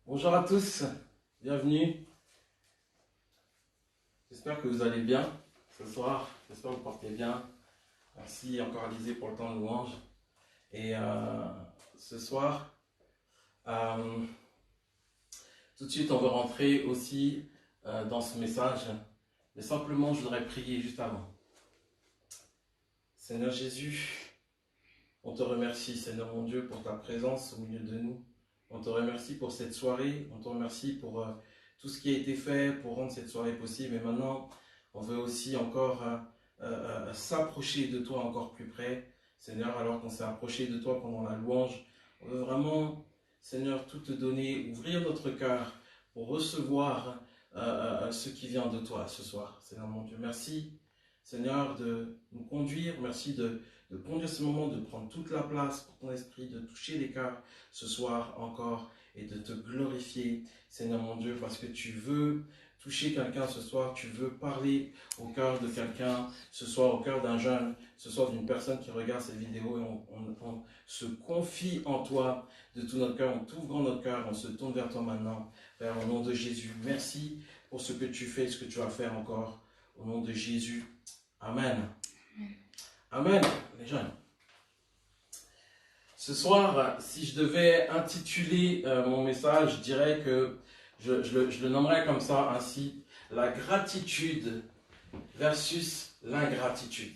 Bonjour à tous, bienvenue. J'espère que vous allez bien ce soir. J'espère que vous portez bien. Merci encore Alizé pour le temps de louange. Et ce soir, tout de suite, on va rentrer aussi dans ce message. Mais simplement, je voudrais prier juste avant. Seigneur Jésus, on te remercie, Seigneur mon Dieu, pour ta présence au milieu de nous. On te remercie pour cette soirée. On te remercie pour tout ce qui a été fait pour rendre cette soirée possible. Et maintenant, on veut aussi encore s'approcher de toi encore plus près. Seigneur, alors qu'on s'est approché de toi pendant la louange, on veut vraiment, Seigneur, tout te donner, ouvrir notre cœur pour recevoir ce qui vient de toi ce soir. Seigneur mon Dieu, merci, Seigneur, de nous conduire. Merci de conduire ce moment, de prendre toute la place pour ton esprit, de toucher les cœurs ce soir encore et de te glorifier, Seigneur mon Dieu, parce que tu veux toucher quelqu'un ce soir, tu veux parler au cœur de quelqu'un ce soir, au cœur d'un jeune, ce soir d'une personne qui regarde cette vidéo, et on se confie en toi de tout notre cœur, on t'ouvre notre cœur, on se tourne vers toi maintenant, Père, au nom de Jésus. Merci pour ce que tu fais, ce que tu vas faire encore, au nom de Jésus. Amen. Amen, les jeunes. Ce soir, si je devais intituler mon message, je dirais que je le nommerais comme ça, ainsi, la gratitude versus l'ingratitude.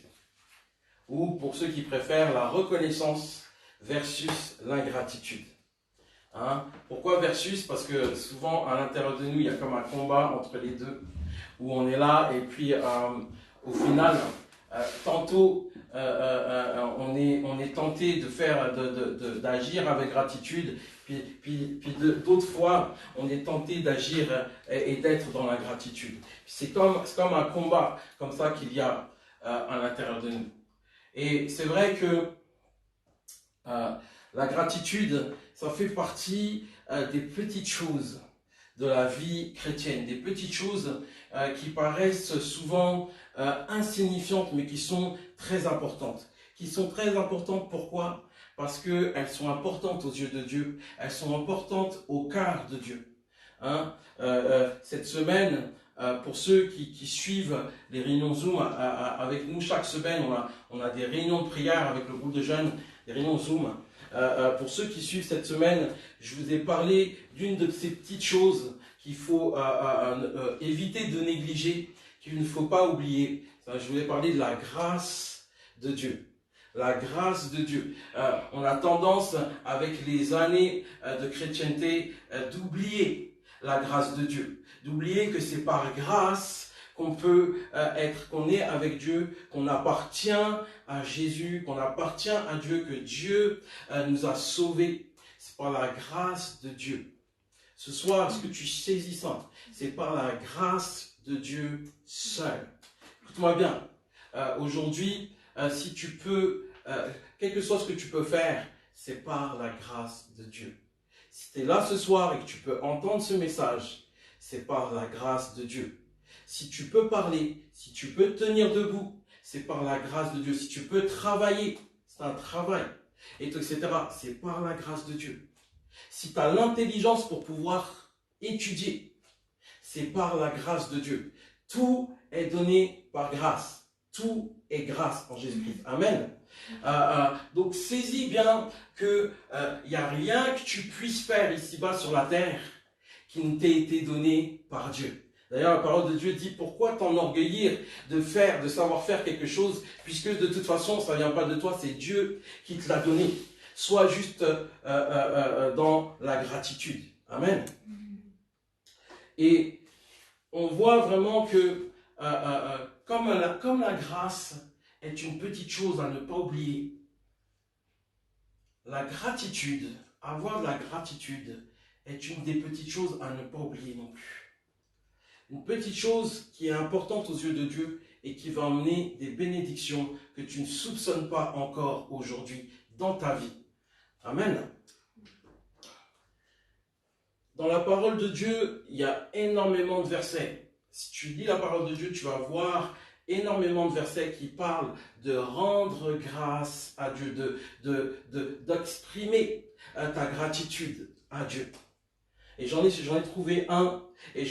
Ou pour ceux qui préfèrent, la reconnaissance versus l'ingratitude. Hein? Pourquoi versus? Parce que souvent, à l'intérieur de nous, il y a comme un combat entre les deux, où on est là, et puis au final, tantôt, on est tenté de faire, d'agir avec gratitude, puis d'autres fois, on est tenté d'agir et d'être dans la gratitude. C'est comme un combat comme ça qu'il y a à l'intérieur de nous. Et c'est vrai que la gratitude, ça fait partie des petites choses de la vie chrétienne, des petites choses qui paraissent souvent insignifiantes, mais qui sont très importantes. Qui sont très importantes, pourquoi? Parce qu'elles sont importantes aux yeux de Dieu, elles sont importantes au cœur de Dieu. Hein? Cette semaine, pour ceux qui suivent les réunions Zoom avec nous, chaque semaine, on a des réunions de prière avec le groupe de jeunes, des réunions Zoom. Pour ceux qui suivent cette semaine, je vous ai parlé d'une de ces petites choses qu'il faut éviter de négliger, qu'il ne faut pas oublier. Je vous ai parlé de la grâce de Dieu. La grâce de Dieu. On a tendance, avec les années de chrétienté, d'oublier la grâce de Dieu. D'oublier que c'est par grâce qu'on peut qu'on est avec Dieu, qu'on appartient à Jésus, qu'on appartient à Dieu, que Dieu nous a sauvés. C'est par la grâce de Dieu. Ce soir, ce que tu saisis ça, c'est par la grâce de Dieu seul. Écoute-moi bien. Aujourd'hui, si tu peux, quel que soit ce que tu peux faire, c'est par la grâce de Dieu. Si tu es là ce soir et que tu peux entendre ce message, c'est par la grâce de Dieu. Si tu peux parler, si tu peux tenir debout, c'est par la grâce de Dieu. Si tu peux travailler, c'est un travail, etc. C'est par la grâce de Dieu. Si tu as l'intelligence pour pouvoir étudier, c'est par la grâce de Dieu. Tout est donné par grâce. Tout est grâce en Jésus-Christ. Amen. Donc saisis bien qu'il n'y a rien que tu puisses faire ici-bas sur la terre qui ne t'ait été donné par Dieu. D'ailleurs, la parole de Dieu dit, pourquoi t'enorgueillir de savoir faire quelque chose, puisque de toute façon, ça ne vient pas de toi, c'est Dieu qui te l'a donné. Sois juste dans la gratitude. Amen. Et on voit vraiment que comme la grâce est une petite chose à ne pas oublier, la gratitude, avoir de la gratitude, est une des petites choses à ne pas oublier non plus. Une petite chose qui est importante aux yeux de Dieu et qui va emmener des bénédictions que tu ne soupçonnes pas encore aujourd'hui dans ta vie. Amen. Dans la parole de Dieu, il y a énormément de versets. Si tu lis la parole de Dieu, tu vas voir énormément de versets qui parlent de rendre grâce à Dieu, d'exprimer ta gratitude à Dieu. Et j'en ai trouvé un, et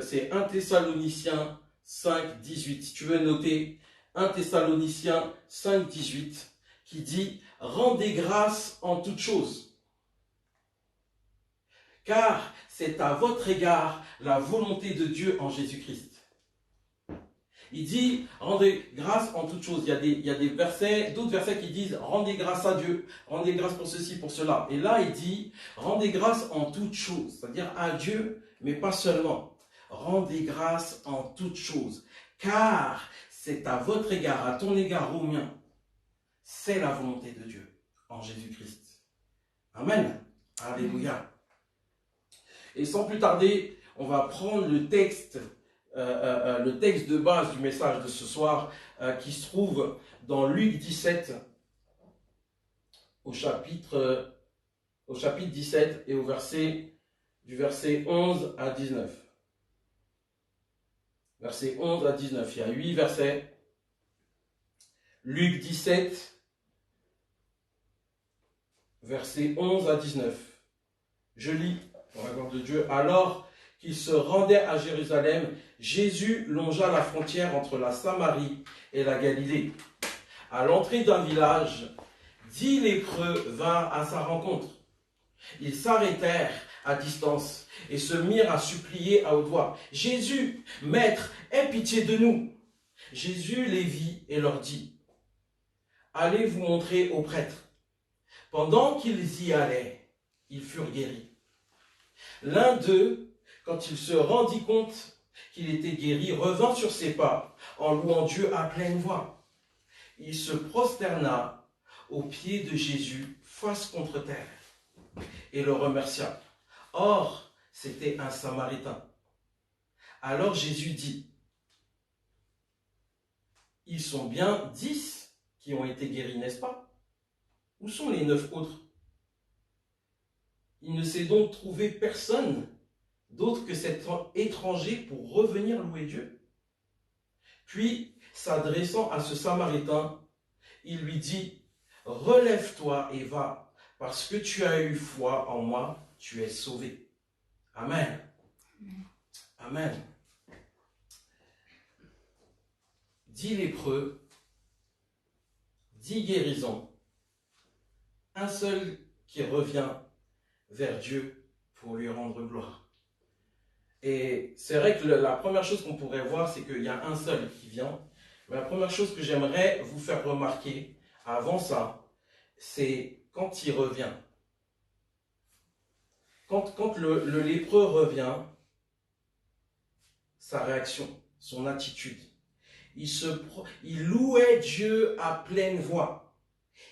c'est 1 Thessaloniciens 5, 18. Si tu veux noter, 1 Thessaloniciens 5, 18, qui dit « Rendez grâce en toutes choses, car c'est à votre égard la volonté de Dieu en Jésus-Christ. » Il dit « Rendez grâce en toutes choses ». Il y a des versets, d'autres versets qui disent « Rendez grâce à Dieu, rendez grâce pour ceci, pour cela ». Et là, il dit « Rendez grâce en toutes choses », c'est-à-dire à Dieu, mais pas seulement. « Rendez grâce en toutes choses, car c'est à votre égard, à ton égard, au mien, c'est la volonté de Dieu en Jésus-Christ. » Amen. Alléluia. Et sans plus tarder, on va prendre le texte de base du message de ce soir qui se trouve dans Luc 17 au chapitre 17 et du verset 11 à 19. Verset 11 à 19, il y a 8 versets. Luc 17, verset 11 à 19. Je lis, pour la gloire de Dieu. Alors qu'il se rendait à Jérusalem, Jésus longea la frontière entre la Samarie et la Galilée. À l'entrée d'un village, 10 lépreux vinrent à sa rencontre. Ils s'arrêtèrent à distance et se mirent à supplier à haute voix. « Jésus, Maître, aie pitié de nous !» Jésus les vit et leur dit, « Allez vous montrer aux prêtres. » Pendant qu'ils y allaient, ils furent guéris. L'un d'eux, quand il se rendit compte qu'il était guéri, revint sur ses pas en louant Dieu à pleine voix. Il se prosterna aux pieds de Jésus, face contre terre, et le remercia. Or, c'était un Samaritain. Alors Jésus dit, « Ils sont bien 10 qui ont été guéris, n'est-ce pas? Où sont les 9 autres? Il ne s'est donc trouvé personne d'autre que cet étranger pour revenir louer Dieu. » Puis, s'adressant à ce Samaritain, il lui dit, « Relève-toi et va, parce que tu as eu foi en moi, tu es sauvé. » Amen. Amen. 10 lépreux, 10 guérisons, un seul qui revient vers Dieu pour lui rendre gloire. Et c'est vrai que la première chose qu'on pourrait voir, c'est qu'il y a un seul qui vient. Mais la première chose que j'aimerais vous faire remarquer avant ça, c'est quand il revient. Quand le lépreux revient, sa réaction, son attitude. Il louait Dieu à pleine voix.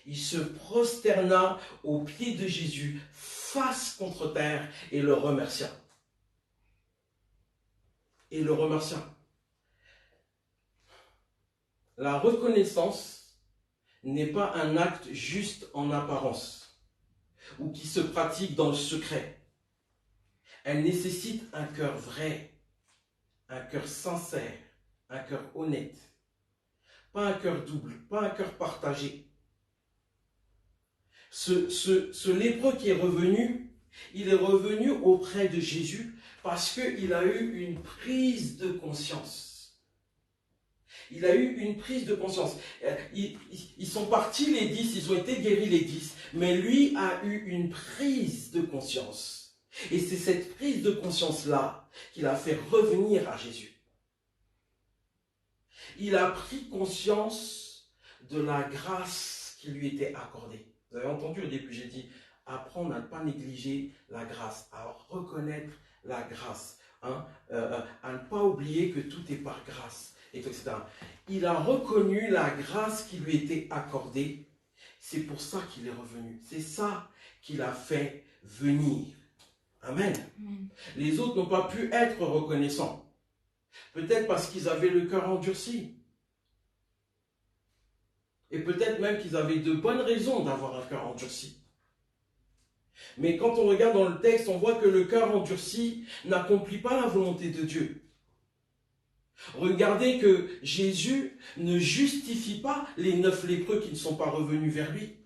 Il se prosterna aux pieds de Jésus, face contre terre, et le remercia. La reconnaissance n'est pas un acte juste en apparence, ou qui se pratique dans le secret. Elle nécessite un cœur vrai, un cœur sincère, un cœur honnête. Pas un cœur double, pas un cœur partagé. Ce lépreux qui est revenu, il est revenu auprès de Jésus parce qu'il a eu une prise de conscience. Il a eu une prise de conscience. Ils sont partis les 10, ils ont été guéris les 10, mais lui a eu une prise de conscience. Et c'est cette prise de conscience-là qui l'a fait revenir à Jésus. Il a pris conscience de la grâce qui lui était accordée. Vous avez entendu au début, j'ai dit, apprendre à ne pas négliger la grâce, à reconnaître la grâce, à ne pas oublier que tout est par grâce, etc. Il a reconnu la grâce qui lui était accordée, c'est pour ça qu'il est revenu. C'est ça qui l'a fait venir. Amen. Les autres n'ont pas pu être reconnaissants. Peut-être parce qu'ils avaient le cœur endurci. Et peut-être même qu'ils avaient de bonnes raisons d'avoir un cœur endurci. Mais quand on regarde dans le texte, on voit que le cœur endurci n'accomplit pas la volonté de Dieu. Regardez que Jésus ne justifie pas les 9 lépreux qui ne sont pas revenus vers lui.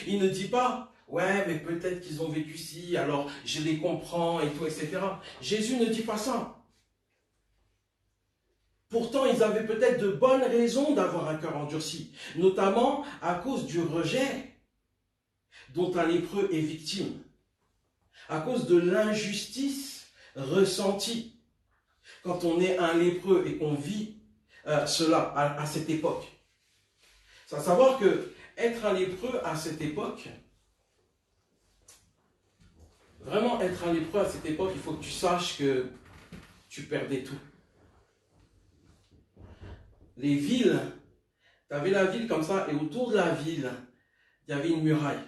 Il ne dit pas, ouais, mais peut-être qu'ils ont vécu ci, alors je les comprends et tout, etc. Jésus ne dit pas ça. Pourtant, ils avaient peut-être de bonnes raisons d'avoir un cœur endurci, notamment à cause du rejet dont un lépreux est victime, à cause de l'injustice ressentie quand on est un lépreux et qu'on vit cela à cette époque. C'est à savoir que être un lépreux à cette époque, vraiment être un lépreux à cette époque, il faut que tu saches que tu perdais tout. Les villes, tu avais la ville comme ça, et autour de la ville, il y avait une muraille.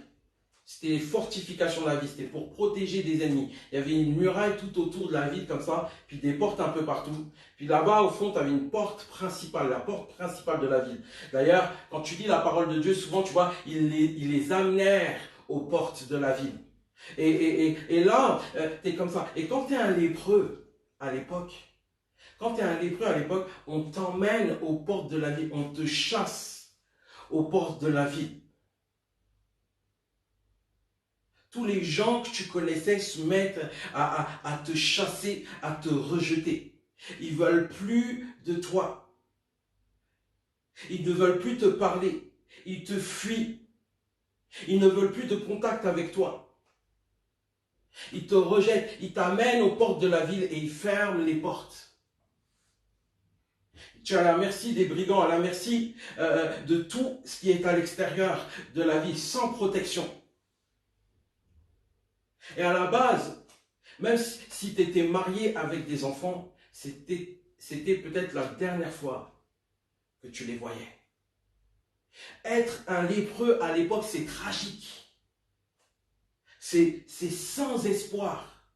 C'était les fortifications de la ville, c'était pour protéger des ennemis. Il y avait une muraille tout autour de la ville comme ça, puis des portes un peu partout. Puis là-bas, au fond, tu avais une porte principale, la porte principale de la ville. D'ailleurs, quand tu lis la parole de Dieu, souvent, tu vois, ils les amenèrent aux portes de la ville. Et là, tu es comme ça. Et quand tu es un lépreux à l'époque, on t'emmène aux portes de la ville, on te chasse aux portes de la ville. Tous les gens que tu connaissais se mettent à te chasser, à te rejeter. Ils ne veulent plus de toi. Ils ne veulent plus te parler. Ils te fuient. Ils ne veulent plus de contact avec toi. Ils te rejettent. Ils t'amènent aux portes de la ville et ils ferment les portes. Tu es à la merci des brigands, à la merci de tout ce qui est à l'extérieur de la ville, sans protection. Et à la base, même si tu étais marié avec des enfants, c'était peut-être la dernière fois que tu les voyais. Être un lépreux à l'époque, c'est tragique. C'est sans espoir.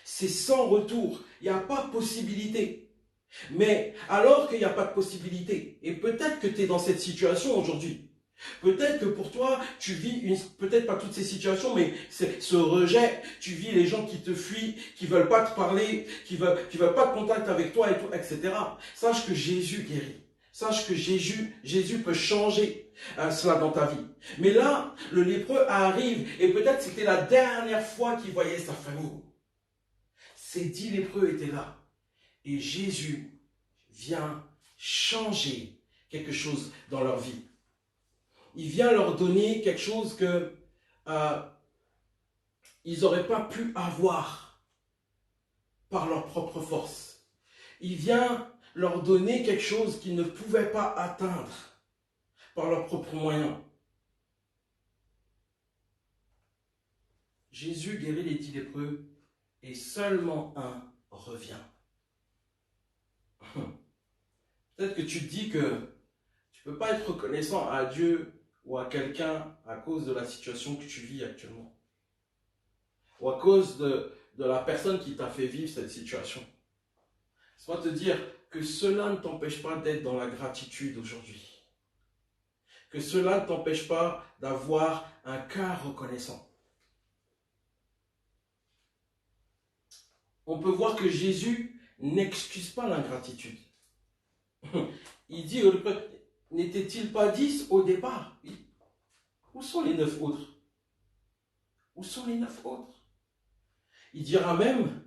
C'est sans retour. Il n'y a pas de possibilité. Mais alors qu'il n'y a pas de possibilité, et peut-être que tu es dans cette situation aujourd'hui, peut-être que pour toi, tu vis, peut-être pas toutes ces situations, mais ce rejet, tu vis les gens qui te fuient, qui ne veulent pas te parler, qui veulent pas de contact avec toi, et tout, etc. Sache que Jésus guérit. Sache que Jésus peut changer cela dans ta vie. Mais là, le lépreux arrive, et peut-être c'était la dernière fois qu'il voyait sa famille. Ces 10 lépreux étaient là. Et Jésus vient changer quelque chose dans leur vie. Il vient leur donner quelque chose que ils n'auraient pas pu avoir par leur propre force. Il vient leur donner quelque chose qu'ils ne pouvaient pas atteindre par leurs propres moyens. Jésus guérit les 10 lépreux et seulement un revient. Peut-être que tu te dis que tu ne peux pas être reconnaissant à Dieu ou à quelqu'un à cause de la situation que tu vis actuellement. Ou à cause de la personne qui t'a fait vivre cette situation. Laisse-moi te dire que cela ne t'empêche pas d'être dans la gratitude aujourd'hui. Que cela ne t'empêche pas d'avoir un cœur reconnaissant. On peut voir que Jésus n'excuse pas l'ingratitude. Il dit, n'était-il pas 10 au départ? Oui. Où sont les 9 autres? Où sont les 9 autres? Il dira même,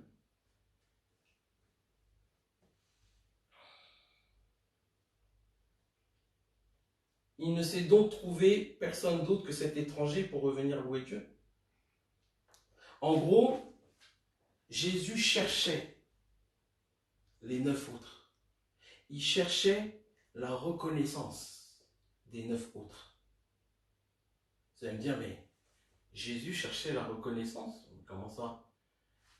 il ne s'est donc trouvé personne d'autre que cet étranger pour revenir louer Dieu. En gros, Jésus cherchait les 9 autres. Il cherchait la reconnaissance des 9 autres. Vous allez me dire, mais Jésus cherchait la reconnaissance? Comment ça?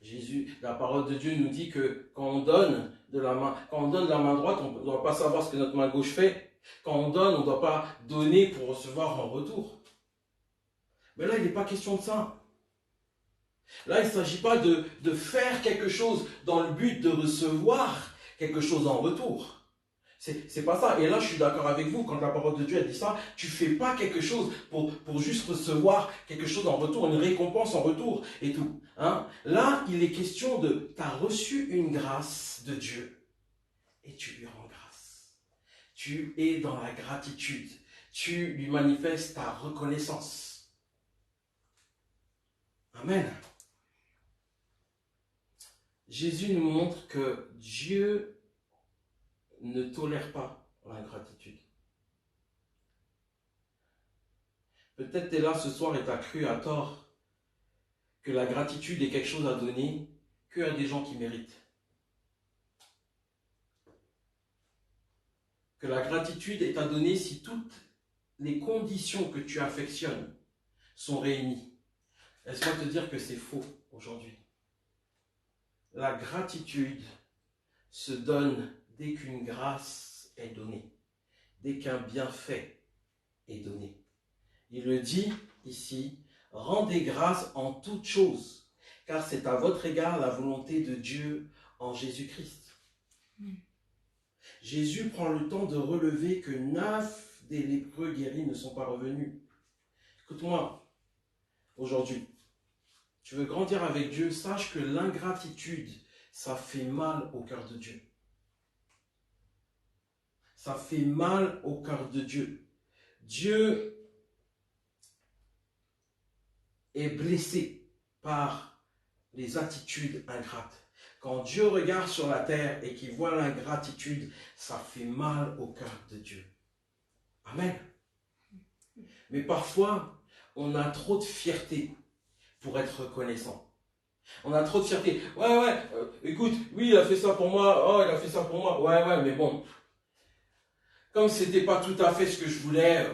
Jésus, la parole de Dieu nous dit que quand on donne de la main droite, on ne doit pas savoir ce que notre main gauche fait. Quand on donne, on ne doit pas donner pour recevoir en retour. Mais là, il n'est pas question de ça. Là, il ne s'agit pas de faire quelque chose dans le but de recevoir quelque chose en retour. C'est pas ça. Et là, je suis d'accord avec vous. Quand la parole de Dieu a dit ça, tu fais pas quelque chose pour juste recevoir quelque chose en retour, une récompense en retour et tout. Hein? Là, il est question de, tu as reçu une grâce de Dieu et tu lui rends grâce. Tu es dans la gratitude. Tu lui manifestes ta reconnaissance. Amen. Jésus nous montre que Dieu ne tolère pas l'ingratitude. Peut-être tu es là ce soir et tu as cru à tort que la gratitude est quelque chose à donner que à des gens qui méritent. Que la gratitude est à donner si toutes les conditions que tu affectionnes sont réunies. Laisse-moi te dire que c'est faux aujourd'hui. La gratitude se donne dès qu'une grâce est donnée, dès qu'un bienfait est donné. Il le dit ici, rendez grâce en toutes choses, car c'est à votre égard la volonté de Dieu en Jésus-Christ. Jésus prend le temps de relever que 9 des lépreux guéris ne sont pas revenus. Écoute-moi, aujourd'hui, tu veux grandir avec Dieu, sache que l'ingratitude, ça fait mal au cœur de Dieu. Ça fait mal au cœur de Dieu. Dieu est blessé par les attitudes ingrates. Quand Dieu regarde sur la terre et qu'il voit l'ingratitude, ça fait mal au cœur de Dieu. Amen. Mais parfois, on a trop de fierté pour être reconnaissant. On a trop de fierté. Écoute, oui, il a fait ça pour moi. Oh, il a fait ça pour moi. Ouais, mais bon. Comme c'était pas tout à fait ce que je voulais,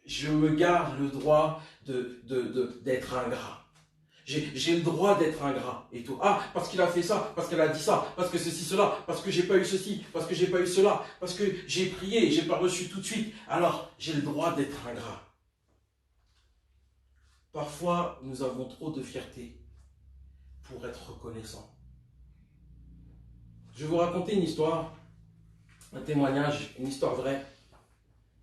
je me garde le droit d'être ingrat. J'ai le droit d'être ingrat et tout. Ah, parce qu'il a fait ça, parce qu'elle a dit ça, parce que ceci, cela, parce que j'ai pas eu ceci, parce que j'ai pas eu cela, parce que j'ai prié et j'ai pas reçu tout de suite. Alors, j'ai le droit d'être ingrat. Parfois, nous avons trop de fierté pour être reconnaissant. Je vais vous raconter une histoire, un témoignage, une histoire vraie.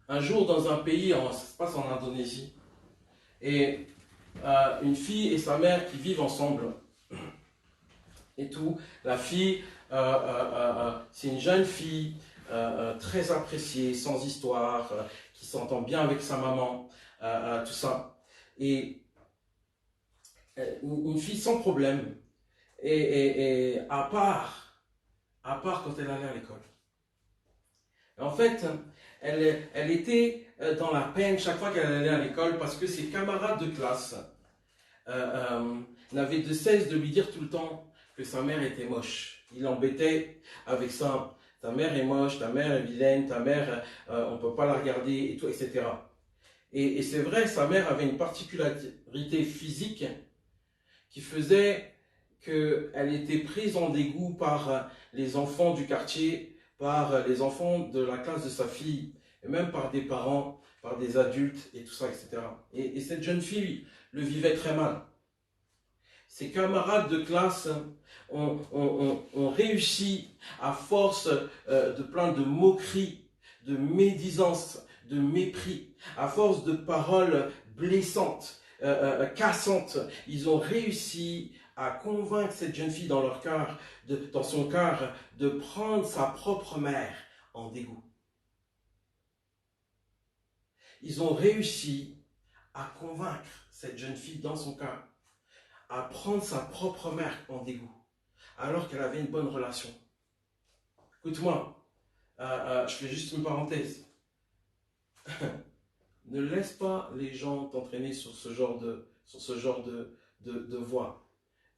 Un jour, dans un pays, ça se passe en Indonésie, et une fille et sa mère qui vivent ensemble, et tout. La fille, c'est une jeune fille, très appréciée, sans histoire, qui s'entend bien avec sa maman, tout ça. Et une fille sans problème, et à part quand elle allait à l'école. En fait, elle était dans la peine chaque fois qu'elle allait à l'école parce que ses camarades de classe n'avaient de cesse de lui dire tout le temps que sa mère était moche. Il l'embêtait avec ça. Ta mère est moche, ta mère est vilaine, ta mère, on ne peut pas la regarder, et tout, etc. Et c'est vrai, sa mère avait une particularité physique qui faisait qu'elle était prise en dégoût par les enfants du quartier, par les enfants de la classe de sa fille, et même par des parents, par des adultes, et tout ça, etc. Et cette jeune fille le vivait très mal. Ses camarades de classe ont réussi, à force de plein de moqueries, de médisance, de mépris, à force de paroles blessantes, cassantes, ils ont réussi à convaincre cette jeune fille dans leur cœur, dans son cœur, de prendre sa propre mère en dégoût. Ils ont réussi à convaincre cette jeune fille dans son cœur à prendre sa propre mère en dégoût, alors qu'elle avait une bonne relation. Écoute-moi, je fais juste une parenthèse. Ne laisse pas les gens t'entraîner sur ce genre de voie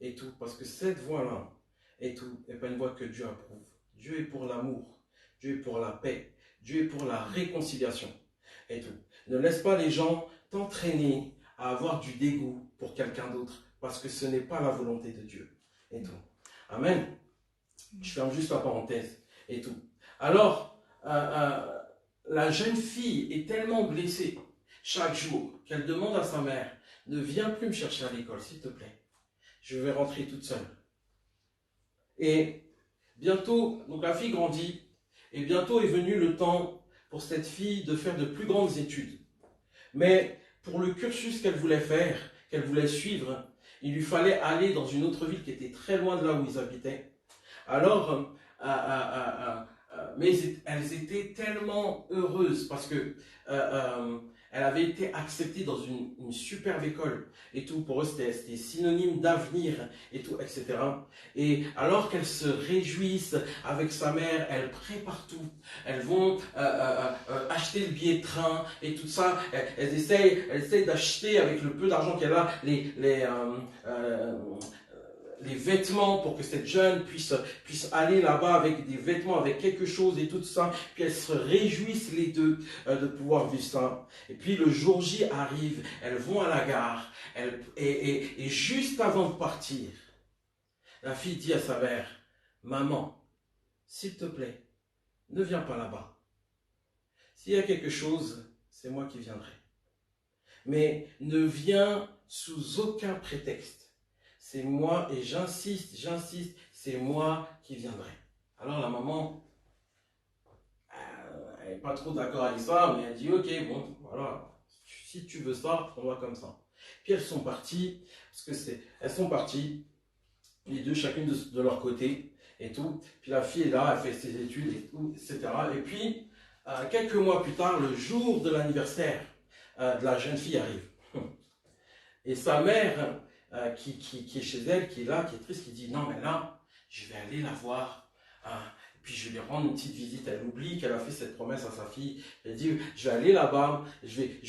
et tout, parce que cette voie-là et tout n'est pas une voie que Dieu approuve. Dieu est pour l'amour, Dieu est pour la paix, Dieu est pour la réconciliation et tout. Ne laisse pas les gens t'entraîner à avoir du dégoût pour quelqu'un d'autre, parce que ce n'est pas la volonté de Dieu et tout. Amen. Je ferme juste la parenthèse et tout. Alors, la jeune fille est tellement blessée chaque jour qu'elle demande à sa mère, ne viens plus me chercher à l'école, s'il te plaît. Je vais rentrer toute seule. Et bientôt, donc la fille grandit, et bientôt est venu le temps pour cette fille de faire de plus grandes études. Mais pour le cursus qu'elle voulait faire, qu'elle voulait suivre, il lui fallait aller dans une autre ville qui était très loin de là où ils habitaient. Alors, mais elles étaient tellement heureuses parce que Elle avait été acceptée dans une superbe école et tout. Pour eux, c'était synonyme d'avenir et tout, etc. Et alors qu'elles se réjouissent avec sa mère, elles préparent tout. Elles vont acheter le billet de train et tout ça. Elles essayent d'acheter avec le peu d'argent qu'elle a les vêtements pour que cette jeune puisse aller là-bas avec des vêtements, avec quelque chose et tout ça. Puis elles se réjouissent les deux de pouvoir vivre ça. Et puis le jour J arrive, elles vont à la gare. Et juste avant de partir, la fille dit à sa mère, maman, s'il te plaît, ne viens pas là-bas. S'il y a quelque chose, c'est moi qui viendrai. Mais ne viens sous aucun prétexte. C'est moi, et j'insiste, c'est moi qui viendrai. Alors la maman, elle n'est pas trop d'accord avec ça, mais elle dit, ok, bon, voilà, si tu veux ça, on va comme ça. Puis elles sont parties, elles sont parties, les deux, chacune de leur côté, et tout. Puis la fille est là, elle fait ses études, et tout, etc. Et puis, quelques mois plus tard, le jour de l'anniversaire de la jeune fille arrive. Et sa mère, qui est chez elle, qui est là, qui est triste, qui dit, non mais là, je vais aller la voir, puis je vais lui rendre une petite visite. Elle oublie qu'elle a fait cette promesse à sa fille. Elle dit, je vais aller là-bas, je vais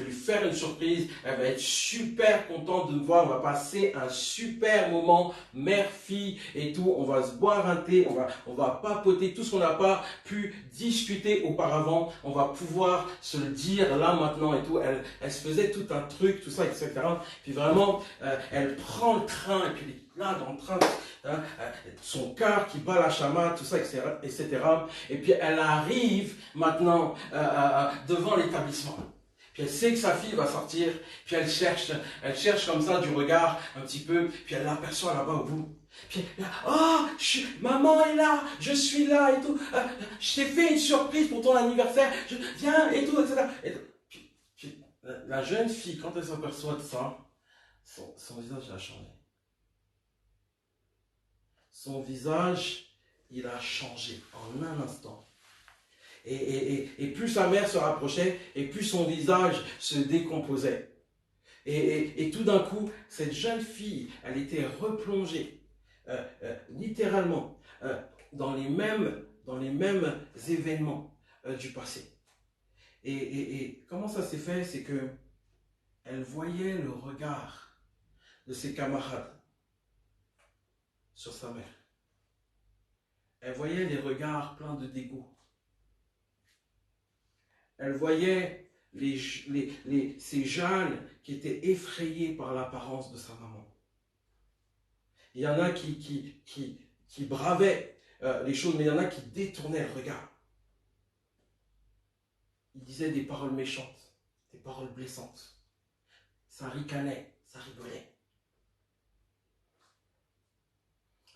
lui faire une surprise, elle va être super contente de me voir, on va passer un super moment, mère-fille et tout, on va se boire un thé, on va papoter, tout ce qu'on n'a pas pu discuter auparavant, on va pouvoir se le dire là maintenant et tout. Elle se faisait tout un truc, tout ça, etc. Puis vraiment, elle prend le train, et puis là dans le train, son cœur qui bat la chamade, tout ça, etc. Et puis elle arrive maintenant devant l'établissement. Puis elle sait que sa fille va sortir, puis elle cherche comme ça du regard un petit peu, puis elle l'aperçoit là-bas au bout. Puis oh, maman est là, je suis là et tout, je t'ai fait une surprise pour ton anniversaire, viens et tout, etc. Puis, la jeune fille, quand elle s'aperçoit de ça, son visage a changé. Son visage, il a changé en un instant. Et plus sa mère se rapprochait, et plus son visage se décomposait. Et tout d'un coup, cette jeune fille, elle était replongée, littéralement, dans les mêmes événements du passé. Et comment ça s'est fait? C'est que elle voyait le regard de ses camarades sur sa mère. Elle voyait les regards pleins de dégoût. Elle voyait ces jeunes qui étaient effrayés par l'apparence de sa maman. Il y en a qui bravaient les choses, mais il y en a qui détournaient le regard. Ils disaient des paroles méchantes, des paroles blessantes. Ça ricanait, ça rigolait.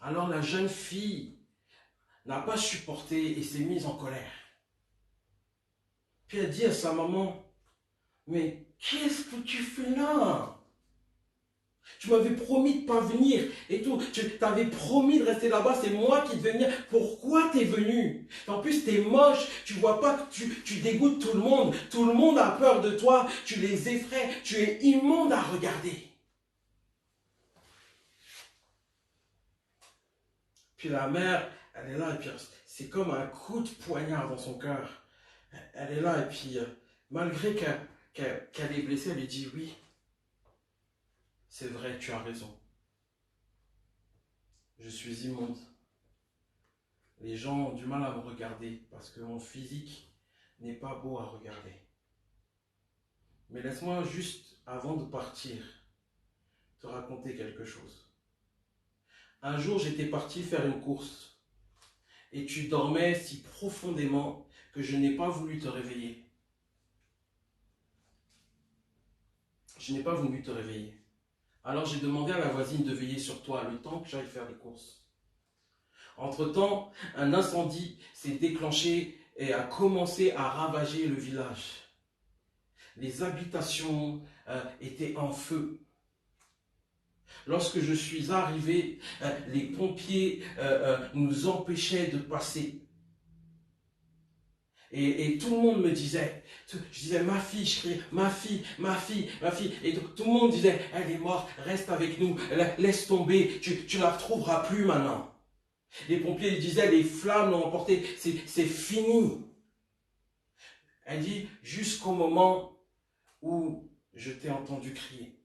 Alors la jeune fille n'a pas supporté et s'est mise en colère. Puis elle dit à sa maman, mais qu'est-ce que tu fais là? Tu m'avais promis de ne pas venir et tout. Tu t'avais promis de rester là-bas, c'est moi qui devais venir. Pourquoi tu es venu? En plus, tu es moche, tu vois pas que tu dégoûtes tout le monde. Tout le monde a peur de toi, tu les effraies, tu es immonde à regarder. Puis la mère, elle est là, et puis c'est comme un coup de poignard dans son cœur. Elle est là, et puis malgré qu'elle est blessée, elle lui dit oui, c'est vrai, tu as raison. Je suis immonde. Les gens ont du mal à me regarder parce que mon physique n'est pas beau à regarder. Mais laisse-moi juste, avant de partir, te raconter quelque chose. Un jour, j'étais parti faire une course et tu dormais si profondément que je n'ai pas voulu te réveiller. Je n'ai pas voulu te réveiller. Alors j'ai demandé à la voisine de veiller sur toi le temps que j'aille faire les courses. Entre-temps, un incendie s'est déclenché et a commencé à ravager le village. Les habitations étaient en feu. Lorsque je suis arrivé, les pompiers nous empêchaient de passer. Et tout le monde me disait, je disais, ma fille, je criais, ma fille, ma fille, ma fille. Et tout le monde disait, elle est morte, reste avec nous, laisse tomber, tu la retrouveras plus maintenant. Les pompiers disaient, les flammes l'ont emporté, c'est fini. Elle dit, jusqu'au moment où je t'ai entendu crier.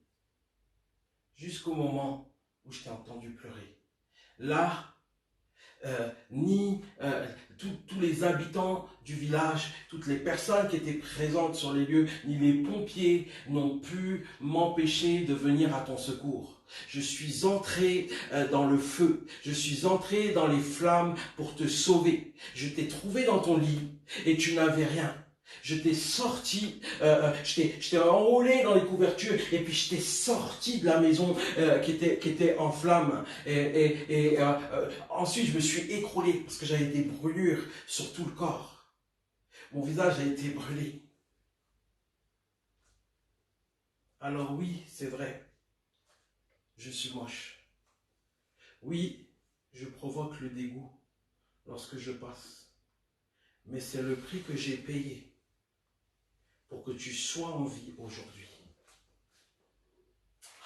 Jusqu'au moment où je t'ai entendu pleurer. Là, tous les habitants du village, toutes les personnes qui étaient présentes sur les lieux, ni les pompiers n'ont pu m'empêcher de venir à ton secours. Je suis entré dans le feu, je suis entré dans les flammes pour te sauver. Je t'ai trouvé dans ton lit et tu n'avais rien. Je t'ai sorti, je t'ai enrôlé dans les couvertures et puis je t'ai sorti de la maison qui était en flammes. Ensuite, je me suis écroulé parce que j'avais des brûlures sur tout le corps. Mon visage a été brûlé. Alors oui, c'est vrai, je suis moche. Oui, je provoque le dégoût lorsque je passe. Mais c'est le prix que j'ai payé pour que tu sois en vie aujourd'hui.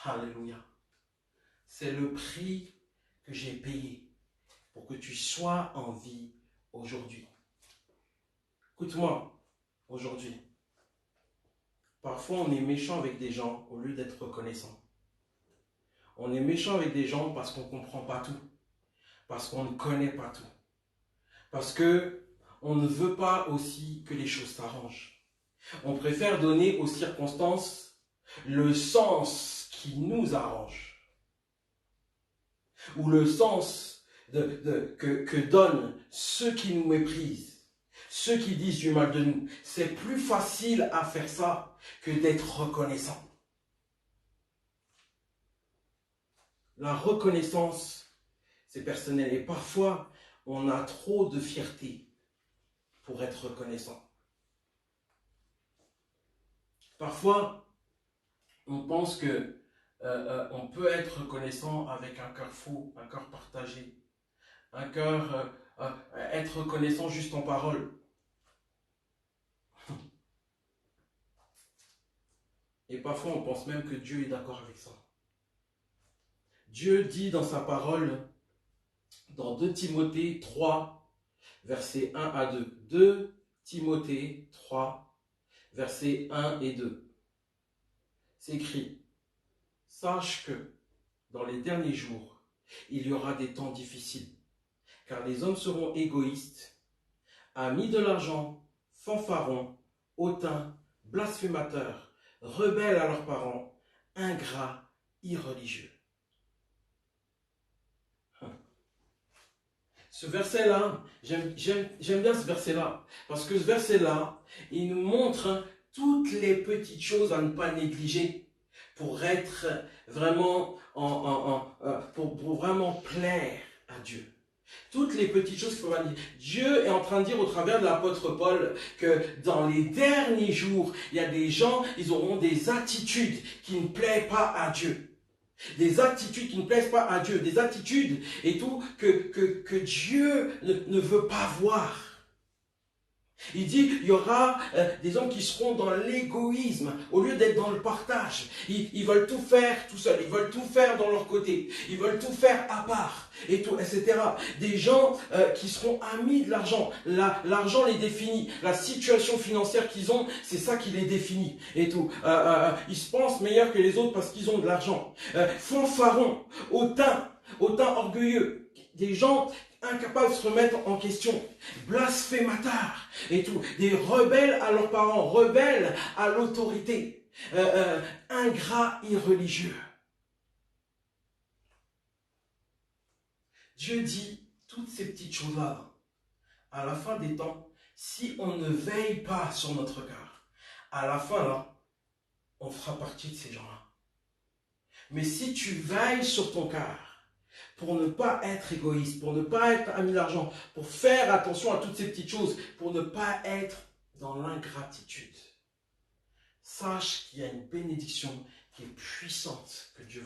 Alléluia. C'est le prix que j'ai payé pour que tu sois en vie aujourd'hui. Écoute-moi, aujourd'hui. Parfois, on est méchant avec des gens au lieu d'être reconnaissant. On est méchant avec des gens parce qu'on ne comprend pas tout. Parce qu'on ne connaît pas tout. Parce qu'on ne veut pas aussi que les choses s'arrangent. On préfère donner aux circonstances le sens qui nous arrange. Ou le sens que donnent ceux qui nous méprisent, ceux qui disent du mal de nous. C'est plus facile à faire ça que d'être reconnaissant. La reconnaissance, c'est personnel. Et parfois, on a trop de fierté pour être reconnaissant. Parfois, on pense que on peut être reconnaissant avec un cœur fou, un cœur partagé, un cœur, être reconnaissant juste en parole. Et parfois, on pense même que Dieu est d'accord avec ça. Dieu dit dans sa parole, dans 2 Timothée 3, versets 1 à 2. 2 Timothée 3, versets 1 et 2. C'est écrit, « Sache que dans les derniers jours, il y aura des temps difficiles, car les hommes seront égoïstes, amis de l'argent, fanfarons, hautains, blasphémateurs, rebelles à leurs parents, ingrats, irreligieux. » Ce verset-là, j'aime bien ce verset-là, parce que ce verset-là, il nous montre toutes les petites choses à ne pas négliger pour être vraiment, pour vraiment plaire à Dieu. Toutes les petites choses qu'il faut dire. Dieu est en train de dire au travers de l'apôtre Paul que dans les derniers jours, il y a des gens, ils auront des attitudes qui ne plaisent pas à Dieu. Des attitudes qui ne plaisent pas à Dieu, des attitudes et tout que Dieu ne veut pas voir. Il dit, il y aura des hommes qui seront dans l'égoïsme au lieu d'être dans le partage. Ils veulent tout faire tout seuls, ils veulent tout faire dans leur côté, ils veulent tout faire à part, et tout, etc. Des gens qui seront amis de l'argent. L'argent les définit. La situation financière qu'ils ont, c'est ça qui les définit, et tout. Ils se pensent meilleurs que les autres parce qu'ils ont de l'argent. Fanfarons, hautains, orgueilleux. Des gens incapables de se remettre en question, blasphémateurs et tout, des rebelles à leurs parents, rebelles à l'autorité, ingrats, irreligieux. Dieu dit toutes ces petites choses-là, à la fin des temps, si on ne veille pas sur notre cœur, à la fin, là, on fera partie de ces gens-là. Mais si tu veilles sur ton cœur, pour ne pas être égoïste, pour ne pas être ami d'argent, pour faire attention à toutes ces petites choses, pour ne pas être dans l'ingratitude. Sache qu'il y a une bénédiction qui est puissante que Dieu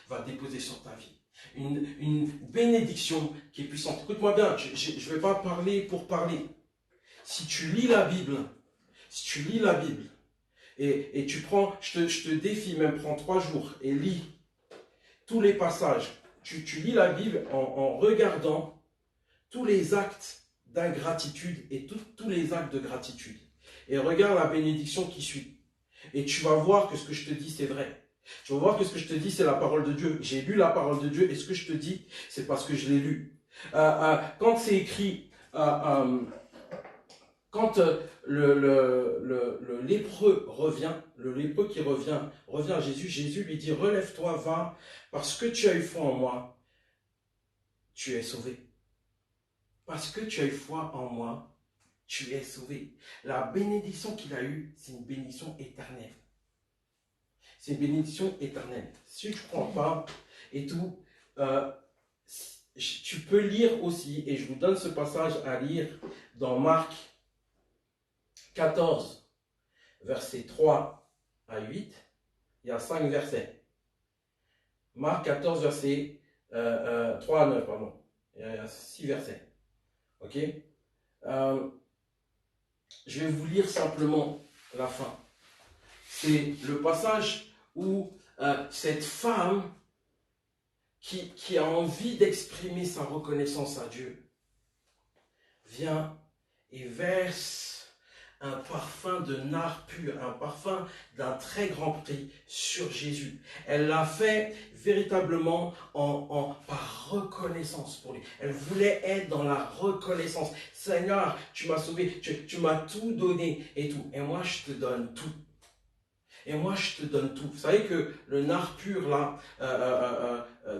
va déposer sur ta vie. Une bénédiction qui est puissante. Écoute-moi bien, je ne vais pas parler pour parler. si tu lis la Bible, et tu prends, je te défie, même prends 3 jours et lis tous les passages. Tu lis la Bible en regardant tous les actes d'ingratitude et tous les actes de gratitude. Et regarde la bénédiction qui suit. Et tu vas voir que ce que je te dis, c'est vrai. Tu vas voir que ce que je te dis, c'est la parole de Dieu. J'ai lu la parole de Dieu et ce que je te dis, c'est parce que je l'ai lu. Quand c'est écrit, quand le lépreux revient, le lépreux qui revient à Jésus, Jésus lui dit, relève-toi, va, parce que tu as eu foi en moi, tu es sauvé. Parce que tu as eu foi en moi, tu es sauvé. La bénédiction qu'il a eue, c'est une bénédiction éternelle. C'est une bénédiction éternelle. Si tu ne crois pas et tout, tu peux lire aussi, et je vous donne ce passage à lire dans Marc 14, versets 3 à 8. Il y a 5 versets. Marc 14, versets 3 à 9, pardon. Il y a 6 versets. Ok, je vais vous lire simplement la fin. C'est le passage où cette femme qui a envie d'exprimer sa reconnaissance à Dieu vient et verse un parfum de nard pur, un parfum d'un très grand prix sur Jésus. Elle l'a fait véritablement par reconnaissance pour lui. Elle voulait être dans la reconnaissance. Seigneur, tu m'as sauvé, tu m'as tout donné et tout. Et moi, je te donne tout. Et moi, je te donne tout. Vous savez que le nard pur, là,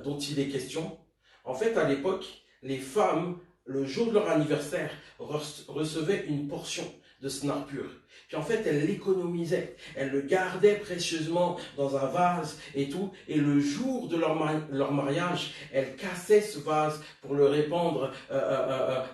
dont il est question, en fait, à l'époque, les femmes, le jour de leur anniversaire, recevaient une portion de ce nard pur. Puis en fait, elles l'économisaient. Elles le gardaient précieusement dans un vase et tout. Et le jour de leur mariage, elles cassaient ce vase pour le répandre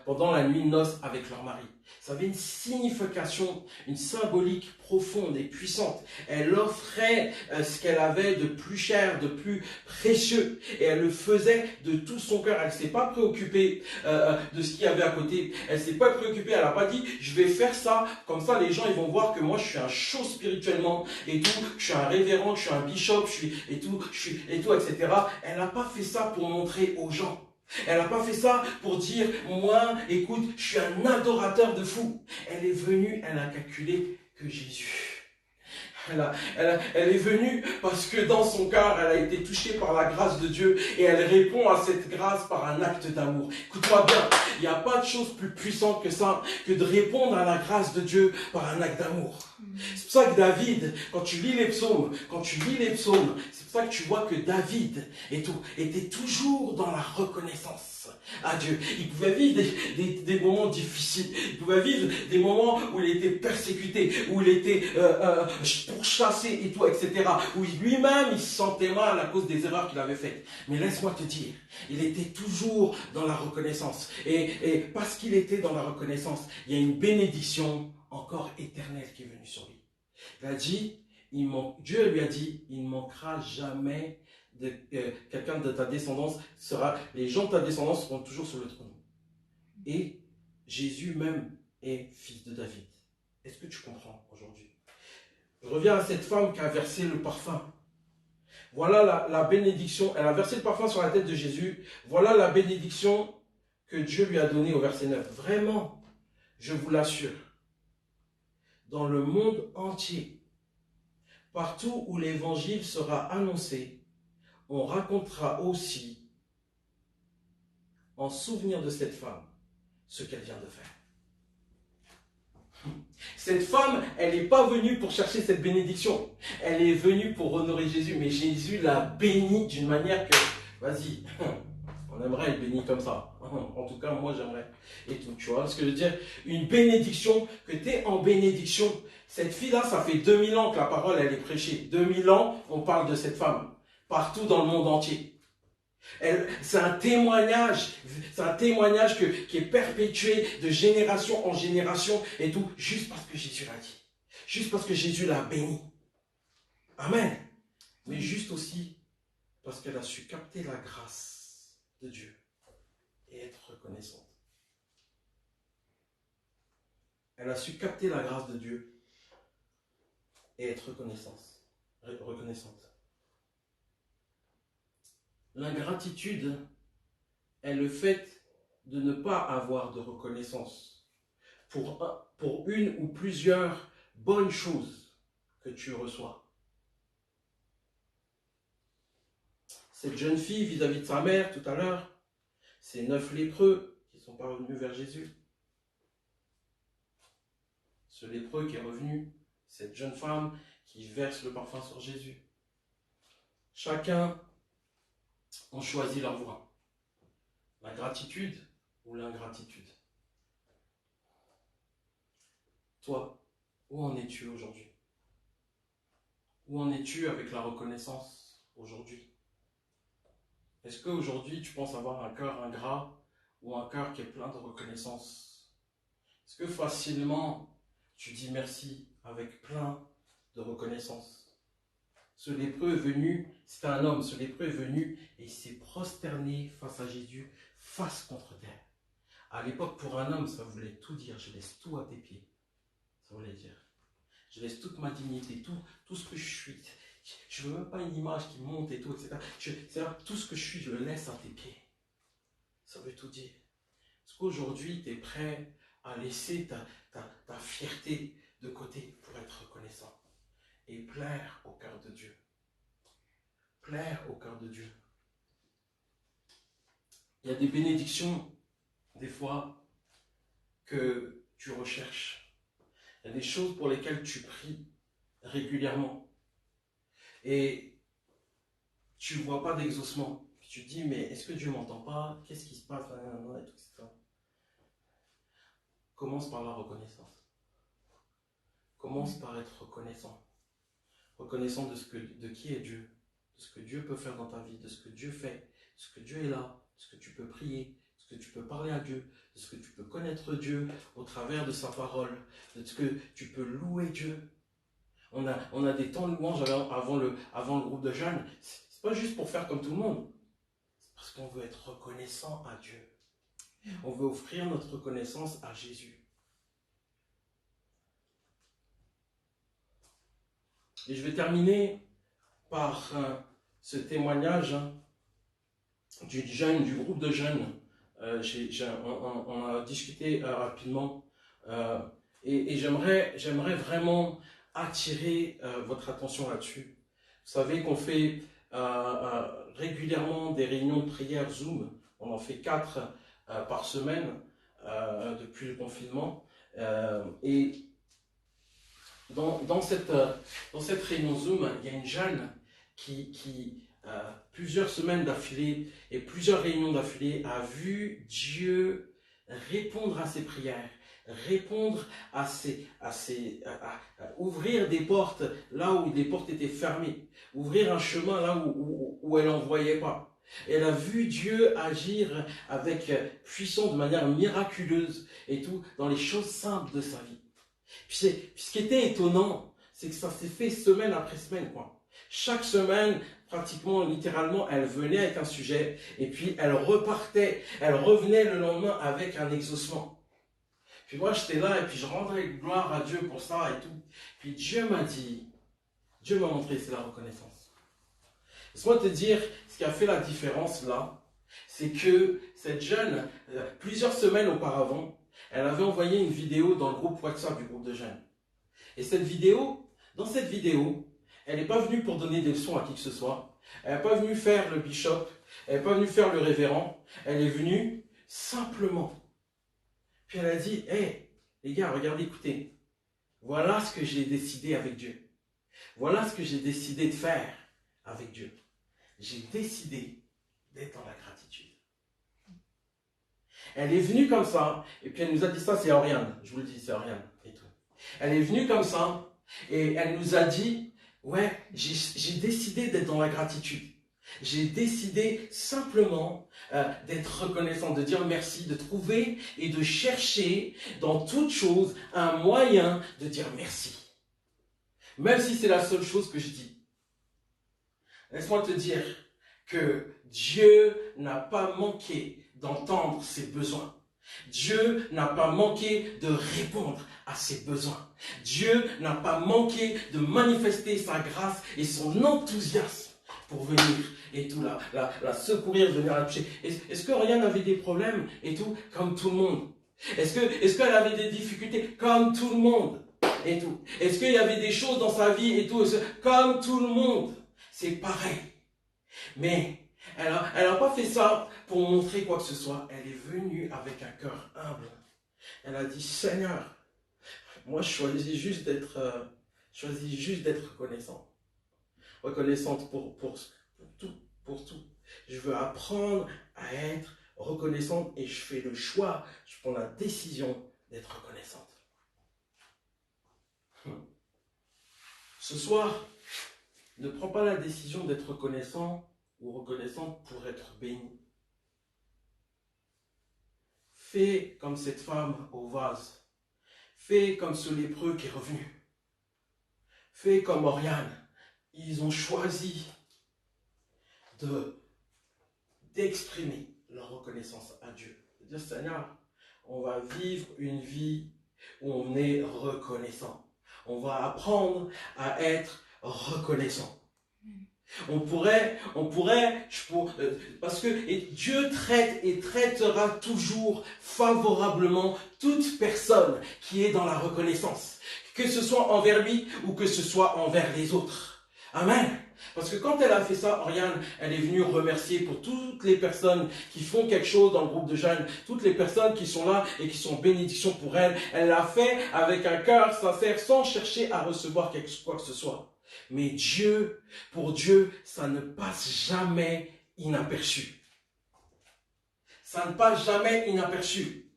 pendant la nuit de noces avec leur mari. Ça avait une signification, une symbolique profonde et puissante. Elle offrait ce qu'elle avait de plus cher, de plus précieux. Et elle le faisait de tout son cœur. Elle ne s'est pas préoccupée de ce qu'il y avait à côté. Elle ne s'est pas préoccupée. Elle n'a pas dit, je vais faire ça. Comme ça, les gens ils vont voir que moi, je suis un chaud spirituellement et tout. Je suis un révérend, je suis un bishop, je suis, etc. Elle n'a pas fait ça pour montrer aux gens. Elle n'a pas fait ça pour dire, moi, écoute, je suis un adorateur de fou. Elle est venue, elle a calculé que Jésus. Elle est venue parce que dans son cœur, elle a été touchée par la grâce de Dieu et elle répond à cette grâce par un acte d'amour. Écoute-moi bien, il n'y a pas de chose plus puissante que ça, que de répondre à la grâce de Dieu par un acte d'amour. C'est pour ça que David, quand tu lis les psaumes, c'est pour ça que tu vois que David était toujours dans la reconnaissance à Dieu. Il pouvait vivre des moments difficiles, il pouvait vivre des moments où il était persécuté, où il était pourchassé et tout, etc. Où lui-même, il se sentait mal à cause des erreurs qu'il avait faites. Mais laisse-moi te dire, il était toujours dans la reconnaissance. Et parce qu'il était dans la reconnaissance, il y a une bénédiction encore éternelle qui est venue sur lui. Il a dit, Dieu lui a dit, il ne manquera jamais de quelqu'un de ta descendance, les gens de ta descendance seront toujours sur le trône. Et Jésus même est fils de David. Est-ce que tu comprends aujourd'hui? Je reviens à cette femme qui a versé le parfum. Voilà la bénédiction. Elle a versé le parfum sur la tête de Jésus. Voilà la bénédiction que Dieu lui a donnée au verset 9. Vraiment, je vous l'assure, dans le monde entier, partout où l'évangile sera annoncé, on racontera aussi, en souvenir de cette femme, ce qu'elle vient de faire. Cette femme, elle n'est pas venue pour chercher cette bénédiction. Elle est venue pour honorer Jésus. Mais Jésus l'a bénie d'une manière que, vas-y, on aimerait être béni comme ça. En tout cas, moi, j'aimerais. Et tout, tu vois ce que je veux dire? Une bénédiction, que tu es en bénédiction. Cette fille-là, ça fait 2000 ans que la parole, elle est prêchée. 2000 ans, on parle de cette femme. Partout dans le monde entier. C'est un témoignage qui est perpétué de génération en génération et tout, juste parce que Jésus l'a dit. Juste parce que Jésus l'a béni. Amen. Mais juste aussi parce qu'elle a su capter la grâce de Dieu et être reconnaissante. elle a su capter la grâce de Dieu et être reconnaissante. L'ingratitude est le fait de ne pas avoir de reconnaissance pour une ou plusieurs bonnes choses que tu reçois. Cette jeune fille vis-à-vis de sa mère tout à l'heure, ces 9 lépreux qui sont parvenus vers Jésus, ce lépreux qui est revenu, cette jeune femme qui verse le parfum sur Jésus. Chacun ont choisi leur voie. La gratitude ou l'ingratitude. Toi, où en es-tu aujourd'hui? Où en es-tu avec la reconnaissance aujourd'hui? Est-ce qu'aujourd'hui tu penses avoir un cœur ingrat ou un cœur qui est plein de reconnaissance? Est-ce que facilement tu dis merci avec plein de reconnaissance? Ce lépreux est venu, c'était un homme, ce lépreux est venu et il s'est prosterné face à Jésus, face contre terre. À l'époque, pour un homme, ça voulait tout dire, je laisse tout à tes pieds. Ça voulait dire, je laisse toute ma dignité, tout ce que je suis. Je ne veux même pas une image qui monte et tout, etc. Tout ce que je suis, je le laisse à tes pieds. Ça veut tout dire. Est-ce qu'aujourd'hui, tu es prêt à laisser ta fierté de côté pour être reconnaissant et plaire au cœur de Dieu? Plaire au cœur de Dieu. Il y a des bénédictions, des fois, que tu recherches. Il y a des choses pour lesquelles tu pries régulièrement. Et tu ne vois pas d'exaucement. Tu te dis, mais est-ce que Dieu ne m'entend pas? Qu'est-ce qui se passe? Et tout, etc. Commence par la reconnaissance. Commence par être reconnaissant. Reconnaissant de qui est Dieu, de ce que Dieu peut faire dans ta vie, de ce que Dieu fait, de ce que Dieu est là, de ce que tu peux prier, de ce que tu peux parler à Dieu, de ce que tu peux connaître Dieu au travers de sa parole, de ce que tu peux louer Dieu. On a des temps de louange avant le groupe de jeunes. C'est pas juste pour faire comme tout le monde. C'est parce qu'on veut être reconnaissant à Dieu. On veut offrir notre reconnaissance à Jésus. Et je vais terminer par ce témoignage du groupe de jeunes. On a discuté rapidement et j'aimerais vraiment attirer votre attention là-dessus. Vous savez qu'on fait régulièrement des réunions de prière Zoom. On en fait 4 par semaine depuis le confinement. Et dans cette réunion Zoom, il y a une jeune qui plusieurs semaines d'affilée et plusieurs réunions d'affilée a vu Dieu répondre à ses prières, répondre à ouvrir des portes là où les portes étaient fermées, ouvrir un chemin là où elle n'en voyait pas. Elle a vu Dieu agir avec puissance, de manière miraculeuse et tout, dans les choses simples de sa vie. Puis ce qui était étonnant, c'est que ça s'est fait semaine après semaine, quoi. Chaque semaine, pratiquement, littéralement, elle venait avec un sujet, et puis elle revenait le lendemain avec un exaucement. Puis moi, j'étais là, et puis je rendais gloire à Dieu pour ça et tout. Puis Dieu m'a montré, c'est la reconnaissance. Laisse-moi te dire, ce qui a fait la différence là, c'est que cette jeune, plusieurs semaines auparavant, elle avait envoyé une vidéo dans le groupe WhatsApp du groupe de jeunes. Et dans cette vidéo, elle n'est pas venue pour donner des leçons à qui que ce soit. Elle n'est pas venue faire le bishop. Elle n'est pas venue faire le révérend. Elle est venue simplement. Puis elle a dit, hey, les gars, regardez, écoutez. Voilà ce que j'ai décidé avec Dieu. Voilà ce que j'ai décidé de faire avec Dieu. J'ai décidé d'être dans la gratitude. Elle est venue comme ça, et puis elle nous a dit ça, c'est Oriane, je vous le dis, c'est Oriane, et tout. Elle est venue comme ça, et elle nous a dit, ouais, j'ai décidé d'être dans la gratitude. J'ai décidé simplement d'être reconnaissant, de dire merci, de trouver et de chercher dans toute chose un moyen de dire merci. Même si c'est la seule chose que je dis. Laisse-moi te dire que Dieu n'a pas manqué d'entendre ses besoins. Dieu n'a pas manqué de répondre à ses besoins. Dieu n'a pas manqué de manifester sa grâce et son enthousiasme pour venir et tout, la secourir, venir la toucher. Est-ce que Oriane avait des problèmes et tout, comme tout le monde? Est-ce qu'elle avait des difficultés, comme tout le monde et tout? Est-ce qu'il y avait des choses dans sa vie et tout, comme tout le monde? C'est pareil. Mais elle a pas fait ça pour montrer quoi que ce soit. Elle est venue avec un cœur humble. Elle a dit, Seigneur, moi je choisis juste d'être reconnaissant. Reconnaissante pour tout, pour tout. Je veux apprendre à être reconnaissante et je fais le choix, je prends la décision d'être reconnaissante. Ce soir, ne prends pas la décision d'être reconnaissant ou reconnaissante pour être béni. Fais comme cette femme au vase. Fais comme ce lépreux qui est revenu. Fais comme Oriane. Ils ont choisi d'exprimer leur reconnaissance à Dieu. De dire, Seigneur, on va vivre une vie où on est reconnaissant. On va apprendre à être reconnaissant. Parce que Dieu traite et traitera toujours favorablement toute personne qui est dans la reconnaissance, que ce soit envers lui ou que ce soit envers les autres. Amen. Parce que quand elle a fait ça, Oriane, elle est venue remercier pour toutes les personnes qui font quelque chose dans le groupe de jeunes, toutes les personnes qui sont là et qui sont bénédictions pour elle. Elle l'a fait avec un cœur sincère, sans chercher à recevoir quoi que ce soit. Mais pour Dieu, ça ne passe jamais inaperçu. Ça ne passe jamais inaperçu.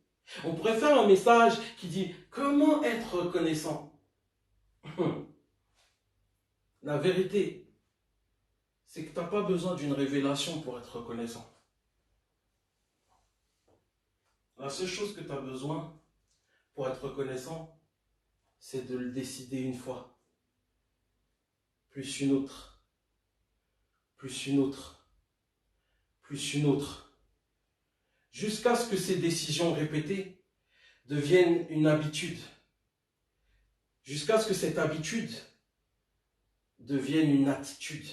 On pourrait faire un message qui dit, comment être reconnaissant? La vérité, c'est que tu n'as pas besoin d'une révélation pour être reconnaissant. La seule chose que tu as besoin pour être reconnaissant, c'est de le décider une fois. Plus une autre, plus une autre, plus une autre, jusqu'à ce que ces décisions répétées deviennent une habitude, jusqu'à ce que cette habitude devienne une attitude,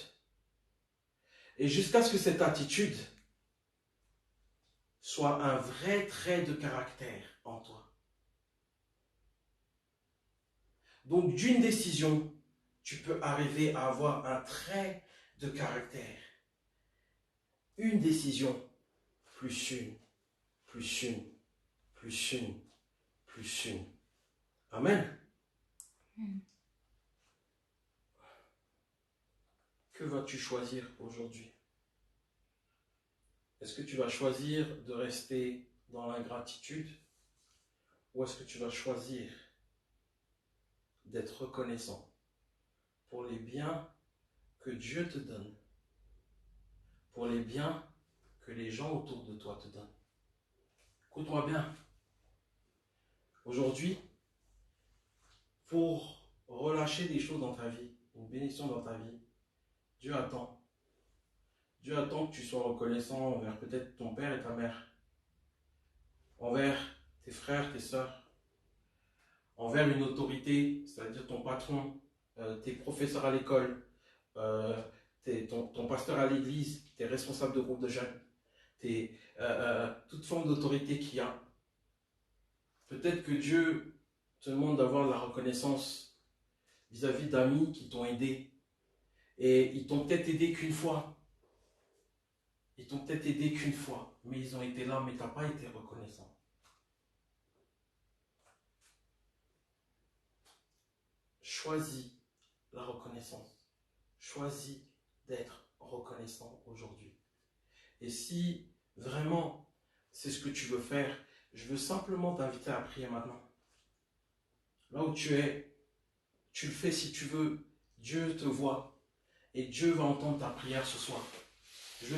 et jusqu'à ce que cette attitude soit un vrai trait de caractère en toi. Donc d'une décision, tu peux arriver à avoir un trait de caractère. Une décision, plus une, plus une, plus une, plus une. Amen. Que vas-tu choisir aujourd'hui? Est-ce que tu vas choisir de rester dans l'ingratitude ou est-ce que tu vas choisir d'être reconnaissant pour les biens que Dieu te donne, pour les biens que les gens autour de toi te donnent? Écoute-moi bien. Aujourd'hui, pour relâcher des choses dans ta vie, une bénédiction dans ta vie, Dieu attend. Dieu attend que tu sois reconnaissant envers peut-être ton père et ta mère, envers tes frères, tes sœurs, envers une autorité, c'est-à-dire ton patron, tes professeurs à l'école, ton pasteur à l'église, tes responsables de groupe de jeunes, toute forme d'autorité qu'il y a. Peut-être que Dieu te demande d'avoir de la reconnaissance vis-à-vis d'amis qui t'ont aidé. Et ils t'ont peut-être aidé qu'une fois. Ils t'ont peut-être aidé qu'une fois. Mais ils ont été là, mais tu n'as pas été reconnaissant. Choisis la reconnaissance. Choisis d'être reconnaissant aujourd'hui. Et si vraiment c'est ce que tu veux faire, je veux simplement t'inviter à prier maintenant. Là où tu es, tu le fais si tu veux. Dieu te voit et Dieu va entendre ta prière ce soir. Je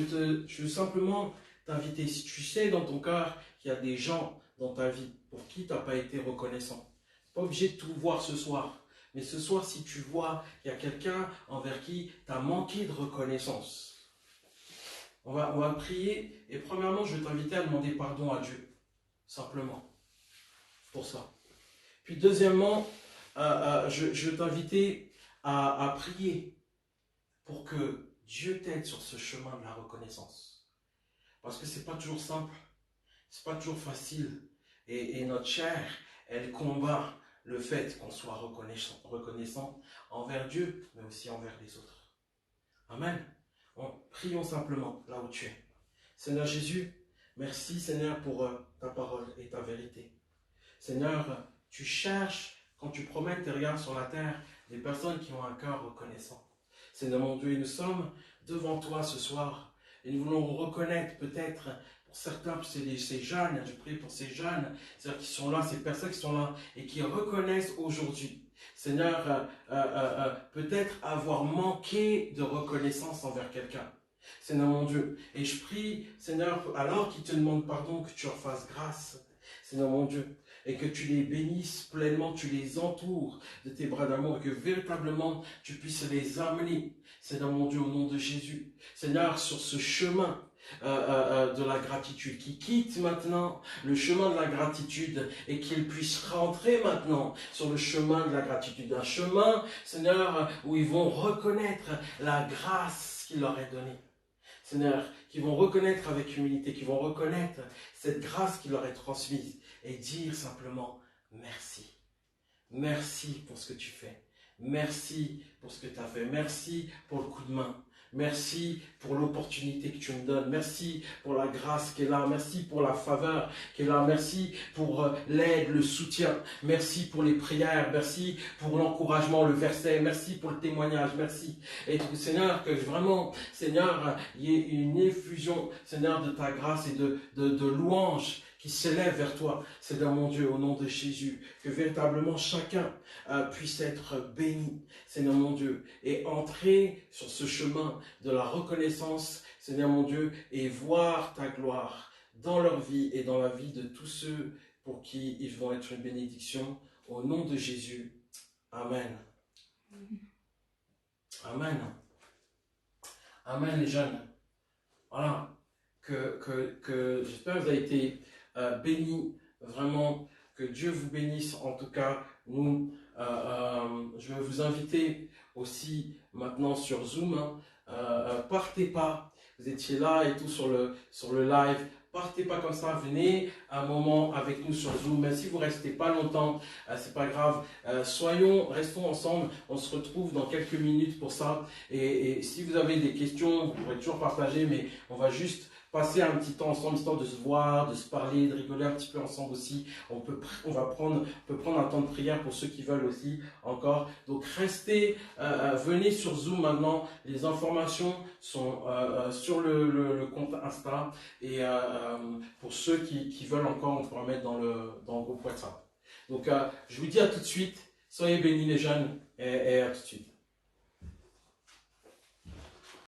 veux simplement t'inviter, si tu sais dans ton cœur qu'il y a des gens dans ta vie pour qui tu n'as pas été reconnaissant. Tu n'es pas obligé de tout voir ce soir. Mais ce soir, si tu vois qu'il y a quelqu'un envers qui tu as manqué de reconnaissance, on va prier. Et premièrement, je vais t'inviter à demander pardon à Dieu. simplement, pour ça. Puis deuxièmement, je veux t'inviter à prier pour que Dieu t'aide sur ce chemin de la reconnaissance. Parce que c'est pas toujours simple, c'est pas toujours facile. Et notre chair, elle combat le fait qu'on soit reconnaissant envers Dieu, mais aussi envers les autres. Amen. Prions simplement là où tu es. Seigneur Jésus, merci Seigneur pour ta parole et ta vérité. Seigneur, tu cherches, quand tu promènes tes regards sur la terre, des personnes qui ont un cœur reconnaissant. Seigneur mon Dieu, nous sommes devant toi ce soir et nous voulons reconnaître peut-être, pour certains, c'est ces jeunes, je prie pour ces jeunes, c'est-à-dire qui sont là, ces personnes qui sont là et qui reconnaissent aujourd'hui, Seigneur, peut-être avoir manqué de reconnaissance envers quelqu'un. Seigneur mon Dieu, et je prie, Seigneur, alors qu'ils te demandent pardon, que tu leur fasses grâce, Seigneur mon Dieu, et que tu les bénisses pleinement, tu les entoures de tes bras d'amour, et que véritablement tu puisses les amener, Seigneur mon Dieu, au nom de Jésus, Seigneur, sur ce chemin de la gratitude, qui quitte maintenant le chemin de la gratitude et qu'ils puissent rentrer maintenant sur le chemin de la gratitude, un chemin, Seigneur, où ils vont reconnaître la grâce qu'il leur est donnée. Seigneur, qui vont reconnaître avec humilité, qui vont reconnaître cette grâce qui leur est transmise et dire simplement merci. Merci pour ce que tu fais. Merci pour ce que tu as fait. Merci pour le coup de main. Merci pour l'opportunité que tu me donnes. Merci pour la grâce qui est là. Merci pour la faveur qui est là. Merci pour l'aide, le soutien. Merci pour les prières. Merci pour l'encouragement, le verset. Merci pour le témoignage. Merci. Et Seigneur, que vraiment, Seigneur, il y ait une effusion, Seigneur, de ta grâce et de louanges qui s'élève vers toi, Seigneur mon Dieu, au nom de Jésus, que véritablement chacun puisse être béni, Seigneur mon Dieu, et entrer sur ce chemin de la reconnaissance, Seigneur mon Dieu, et voir ta gloire dans leur vie et dans la vie de tous ceux pour qui ils vont être une bénédiction, au nom de Jésus. Amen. Amen. Amen les jeunes. Voilà, que j'espère que vous avez été bénis, vraiment, que Dieu vous bénisse. En tout cas, nous, je vais vous inviter aussi maintenant sur Zoom. Partez pas, vous étiez là et tout sur le live. Partez pas comme ça, venez un moment avec nous sur Zoom. Même si vous restez pas longtemps, c'est pas grave. Restons ensemble. On se retrouve dans quelques minutes pour ça. Et si vous avez des questions, vous pourrez toujours partager, mais on va juste passer un petit temps ensemble, histoire de se voir, de se parler, de rigoler un petit peu ensemble aussi. On peut prendre un temps de prière pour ceux qui veulent aussi encore. Donc restez, venez sur Zoom maintenant. Les informations sont sur le compte Insta. Et pour ceux qui veulent encore, on pourra mettre dans le groupe WhatsApp. Donc je vous dis à tout de suite. Soyez bénis les jeunes et à tout de suite.